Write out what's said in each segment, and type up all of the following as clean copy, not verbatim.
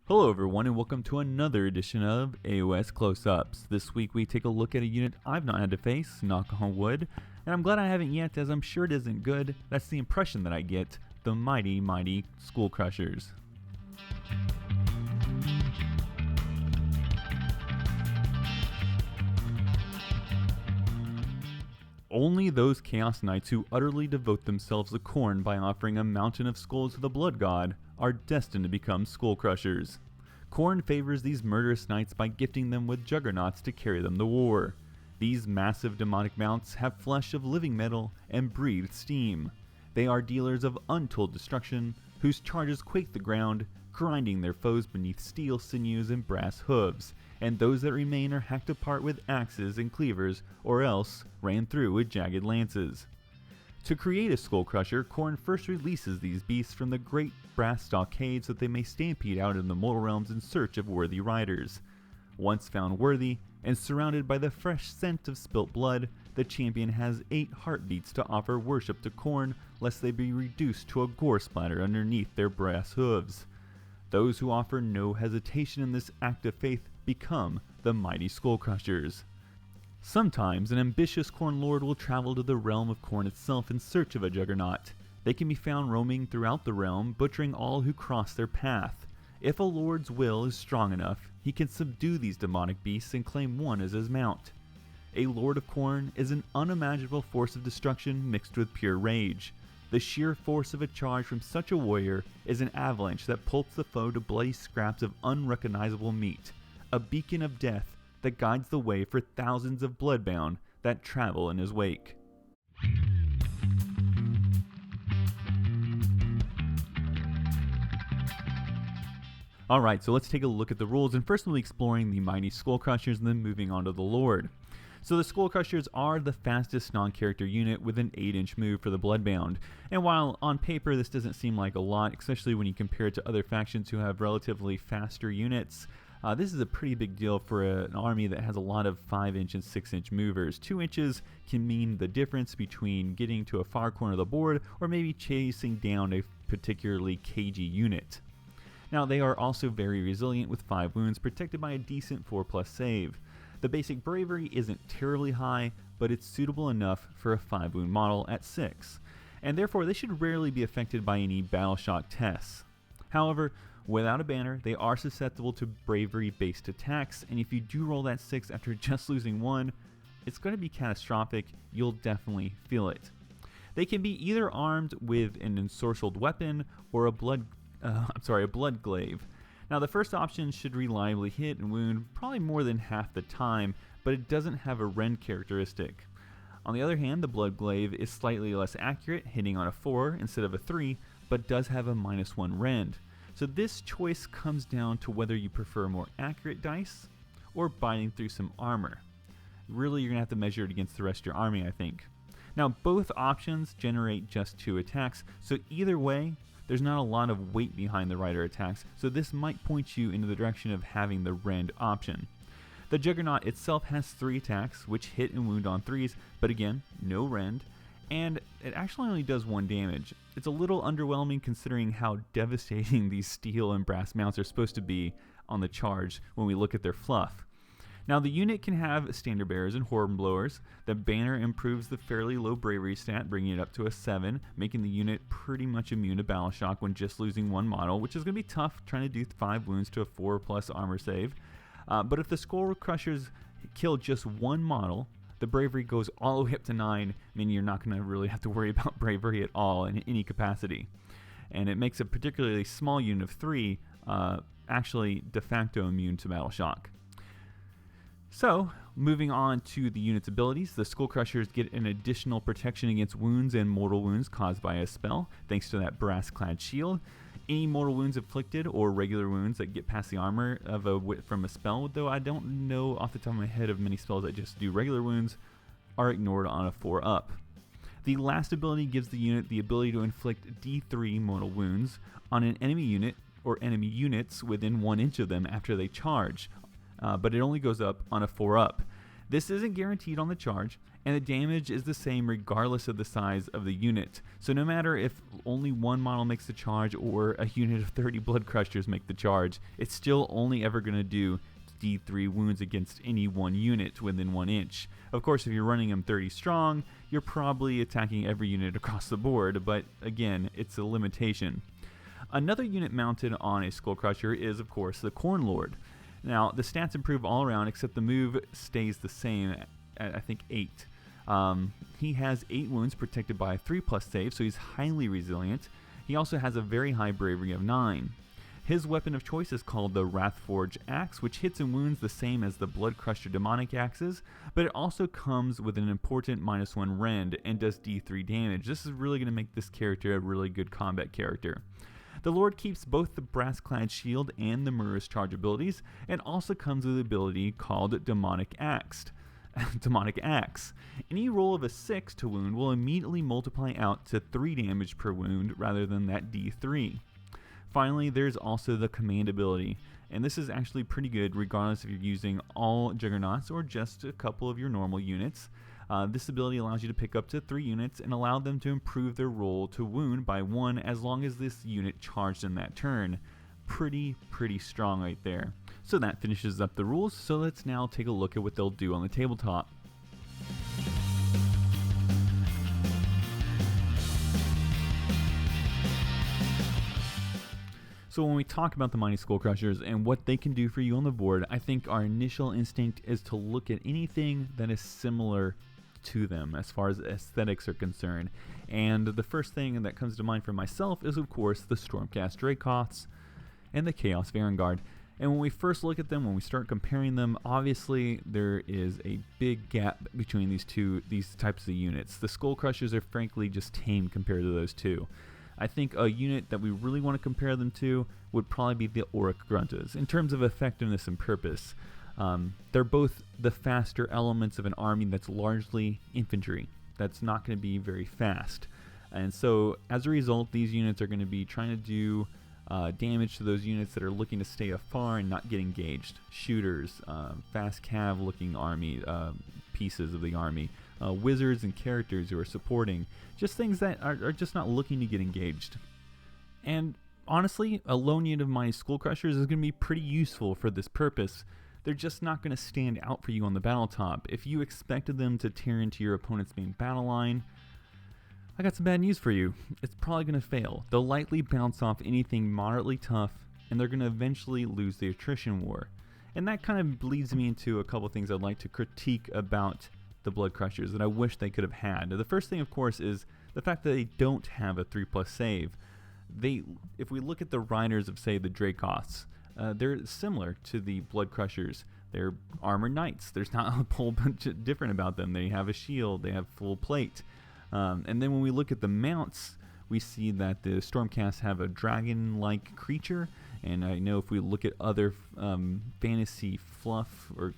Hello everyone and welcome to another edition of AoS Close-Ups. This week we take a look at a unit I've not had to face, knock on wood, and I'm glad I haven't yet as I'm sure it isn't good. That's the impression that I get, the mighty Skullcrushers. Only those Chaos Knights who utterly devote themselves to Khorne by offering a mountain of skulls to the Blood God are destined to become Skullcrushers. Khorne favors these murderous knights by gifting them with juggernauts to carry them to war. These massive demonic mounts have flesh of living metal and breathe steam. They are dealers of untold destruction, whose charges quake the ground, grinding their foes beneath steel sinews and brass hooves, and those that remain are hacked apart with axes and cleavers, or else ran through with jagged lances. To create a Skullcrusher, Khorne first releases these beasts from the great brass stockade so that they may stampede out in the mortal realms in search of worthy riders. Once found worthy, and surrounded by the fresh scent of spilt blood, the champion has 8 heartbeats to offer worship to Khorne, lest they be reduced to a gore splatter underneath their brass hooves. Those who offer no hesitation in this act of faith become the mighty Skullcrushers. Sometimes an ambitious Khorne lord will travel to the realm of Khorne itself in search of a juggernaut. They can be found roaming throughout the realm, butchering all who cross their path. If a lord's will is strong enough, he can subdue these demonic beasts and claim one as his mount. A lord of Khorne is an unimaginable force of destruction mixed with pure rage. The sheer force of a charge from such a warrior is an avalanche that pulps the foe to bloody scraps of unrecognizable meat, a beacon of death that guides the way for thousands of bloodbound that travel in his wake. Alright, so let's take a look at the rules, and first we'll be exploring the mighty Skullcrushers and then moving on to the Lord. So the Skullcrushers are the fastest non-character unit with an 8-inch move for the Bloodbound, and while on paper this doesn't seem like a lot, especially when you compare it to other factions who have relatively faster units, this is a pretty big deal for an army that has a lot of 5-inch and 6-inch movers. 2 inches can mean the difference between getting to a far corner of the board or maybe chasing down a particularly cagey unit. Now they are also very resilient with 5 wounds, protected by a decent 4+ save. The basic bravery isn't terribly high, but it's suitable enough for a 5 wound model at 6, and therefore they should rarely be affected by any battle shock tests. However, without a banner, they are susceptible to bravery-based attacks, and if you do roll that 6 after just losing 1, it's going to be catastrophic. You'll definitely feel it. They can be either armed with an ensorcelled weapon or a blood glaive. Now the first option should reliably hit and wound probably more than half the time, but it doesn't have a rend characteristic. On the other hand, the blood glaive is slightly less accurate, hitting on a 4 instead of a 3, but does have a -1 rend. So this choice comes down to whether you prefer more accurate dice or biting through some armor. Really, you're going to have to measure it against the rest of your army, I think. Now, both options generate just 2 attacks, so either way, there's not a lot of weight behind the rider attacks, so this might point you into the direction of having the rend option. The Juggernaut itself has 3 attacks, which hit and wound on 3s, but again, no rend, and it actually only does 1 damage. It's a little underwhelming considering how devastating these steel and brass mounts are supposed to be on the charge when we look at their fluff. Now the unit can have standard bearers and hornblowers. The banner improves the fairly low bravery stat, bringing it up to a 7, making the unit pretty much immune to battle shock when just losing 1 model, which is going to be tough trying to do 5 wounds to a 4+ armor save. But if the Skullcrushers kill just 1 model, the bravery goes all the way up to 9, meaning you're not going to really have to worry about bravery at all in any capacity. And it makes a particularly small unit of 3 actually de facto immune to battle shock. So, moving on to the unit's abilities, the Skullcrushers get an additional protection against wounds and mortal wounds caused by a spell, thanks to that brass-clad shield. Any mortal wounds inflicted or regular wounds that get past the armor from a spell, though I don't know off the top of my head of many spells that just do regular wounds, are ignored on a 4-up. The last ability gives the unit the ability to inflict D3 mortal wounds on an enemy unit or enemy units within 1 inch of them after they charge, but it only goes up on a 4-up. This isn't guaranteed on the charge, and the damage is the same regardless of the size of the unit. So no matter if only one model makes the charge or a unit of 30 Blood Crushers make the charge, it's still only ever going to do D3 wounds against any one unit within 1 inch. Of course, if you're running them 30 strong, you're probably attacking every unit across the board, but again, it's a limitation. Another unit mounted on a Skullcrusher is, of course, the Khorne Lord. Now, the stats improve all around, except the move stays the same at, I think, 8. He has 8 wounds protected by a 3+ save, so he's highly resilient. He also has a very high bravery of 9. His weapon of choice is called the Wrathforge Axe, which hits and wounds the same as the Blood Crusher demonic axes, but it also comes with an important -1 rend and does D3 damage. This is really going to make this character a really good combat character. The Lord keeps both the Brass-clad Shield and the Murderous Charge abilities, and also comes with an ability called Demonic Axe. Any roll of a 6 to wound will immediately multiply out to 3 damage per wound rather than that D3. Finally, there's also the Command ability, and this is actually pretty good regardless if you're using all Juggernauts or just a couple of your normal units. This ability allows you to pick up to 3 units and allow them to improve their roll to wound by 1 as long as this unit charged in that turn. Pretty strong right there. So that finishes up the rules, so let's now take a look at what they'll do on the tabletop. So when we talk about the Mighty Skullcrushers and what they can do for you on the board, I think our initial instinct is to look at anything that is similar to them as far as aesthetics are concerned. And the first thing that comes to mind for myself is, of course, the Stormcast Dracoths and the Chaos Vanguard. And when we first look at them, when we start comparing them, obviously there is a big gap between these types of units. The Skullcrushers are frankly just tame compared to those two. I think a unit that we really want to compare them to would probably be the Auric Gruntas in terms of effectiveness and purpose. They're both the faster elements of an army that's largely infantry. That's not going to be very fast. And so as a result, these units are going to be trying to do damage to those units that are looking to stay afar and not get engaged. Shooters, fast cav looking army, pieces of the army, wizards and characters who are supporting, just things that are just not looking to get engaged. And honestly, a lone unit of Mighty Skullcrushers is going to be pretty useful for this purpose. They're just not going to stand out for you on the battletop. If you expected them to tear into your opponent's main battle line, I got some bad news for you. It's probably going to fail. They'll likely bounce off anything moderately tough, and they're going to eventually lose the attrition war. And that kind of leads me into a couple things I'd like to critique about the Blood Crushers that I wish they could have had. The first thing, of course, is the fact that they don't have a 3+ save. If we look at the riders of, say, the Dracoths, they're similar to the Blood Crushers. They're armored knights. There's not a whole bunch different about them. They have a shield. They have full plate. And then when we look at the mounts, we see that the Stormcasts have a dragon-like creature. And I know if we look at other fantasy fluff or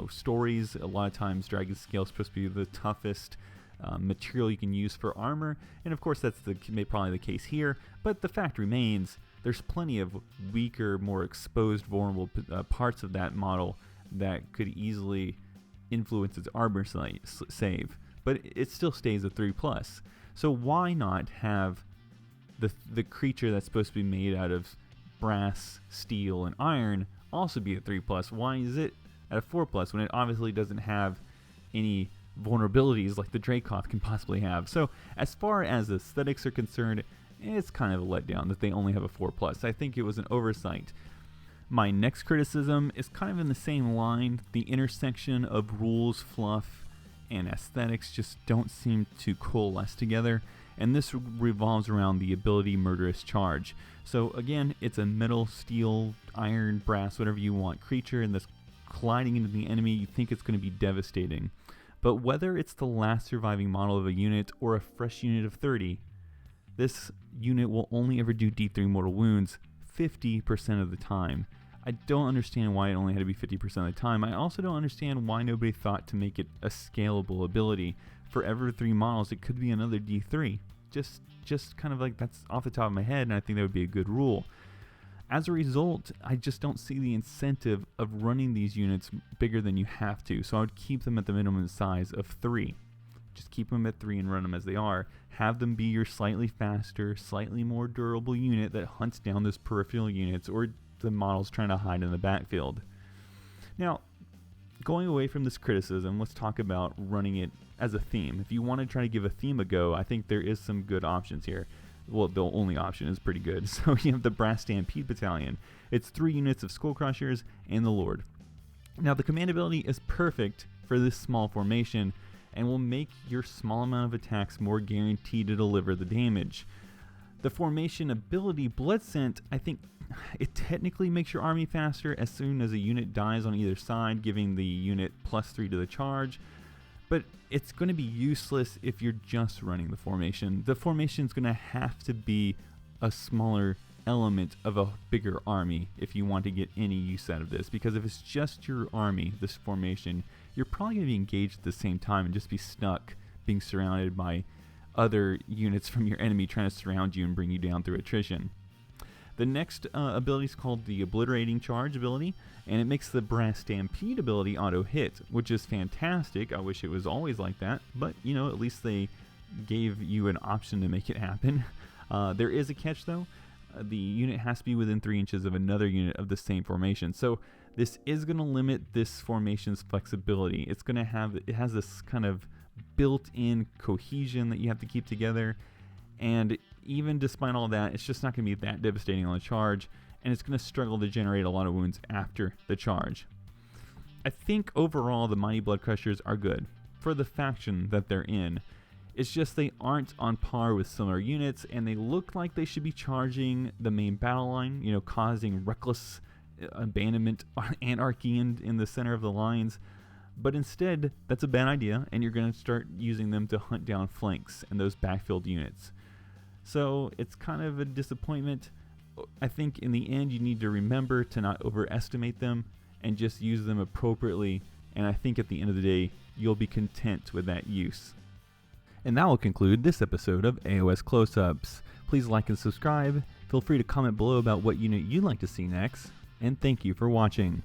stories, a lot of times dragon scale is supposed to be the toughest material you can use for armor. And of course that's probably the case here. But the fact remains, there's plenty of weaker, more exposed, vulnerable parts of that model that could easily influence its armor save. But it still stays a 3+. So why not have the creature that's supposed to be made out of brass, steel, and iron also be a 3+? Why is it at a 4+ when it obviously doesn't have any vulnerabilities like the Dracoth can possibly have? So as far as aesthetics are concerned, it's kind of a letdown that they only have a 4+. I think it was an oversight. My next criticism is kind of in the same line. The intersection of rules, fluff, and aesthetics just don't seem to coalesce together, and this revolves around the ability Murderous Charge. So again, it's a metal, steel, iron, brass, whatever you want creature, and this colliding into the enemy, you think it's going to be devastating. But whether it's the last surviving model of a unit or a fresh unit of 30, this unit will only ever do D3 mortal wounds 50% of the time. I don't understand why it only had to be 50% of the time. I also don't understand why nobody thought to make it a scalable ability. For every 3 models, it could be another D3. Just kind of like, that's off the top of my head, and I think that would be a good rule. As a result, I just don't see the incentive of running these units bigger than you have to, so I would keep them at the minimum size of 3. Just keep them at 3 and run them as they are. Have them be your slightly faster, slightly more durable unit that hunts down those peripheral units or the models trying to hide in the backfield. Now, going away from this criticism, let's talk about running it as a theme. If you want to try to give a theme a go, I think there is some good options here. Well, the only option is pretty good. So you have the Brass Stampede Battalion. It's 3 units of Skullcrushers and the Lord. Now, the command ability is perfect for this small formation and will make your small amount of attacks more guaranteed to deliver the damage. The formation ability, Blood Scent, I think it technically makes your army faster as soon as a unit dies on either side, giving the unit +3 to the charge. But it's going to be useless if you're just running the formation. The formation is going to have to be a smaller element of a bigger army if you want to get any use out of this, because if it's just your army, this formation, you're probably going to be engaged at the same time and just be stuck being surrounded by other units from your enemy trying to surround you and bring you down through attrition. The next ability is called the Obliterating Charge ability, and it makes the Brass Stampede ability auto-hit, which is fantastic. I wish it was always like that, but you know, at least they gave you an option to make it happen. There is a catch though. The unit has to be within 3 inches of another unit of the same formation. So this is going to limit this formation's flexibility. It has this kind of built-in cohesion that you have to keep together, and even despite all that, it's just not going to be that devastating on the charge, and it's going to struggle to generate a lot of wounds after the charge. I think overall the Mighty Bloodcrushers are good for the faction that they're in. It's just they aren't on par with similar units, and they look like they should be charging the main battle line, you know, causing reckless abandonment, anarchy in the center of the lines. But instead, that's a bad idea, and you're going to start using them to hunt down flanks and those backfilled units. So it's kind of a disappointment. I think in the end, you need to remember to not overestimate them and just use them appropriately. And I think at the end of the day, you'll be content with that use. And that will conclude this episode of AoS Close-Ups. Please like and subscribe. Feel free to comment below about what unit you'd like to see next. And thank you for watching.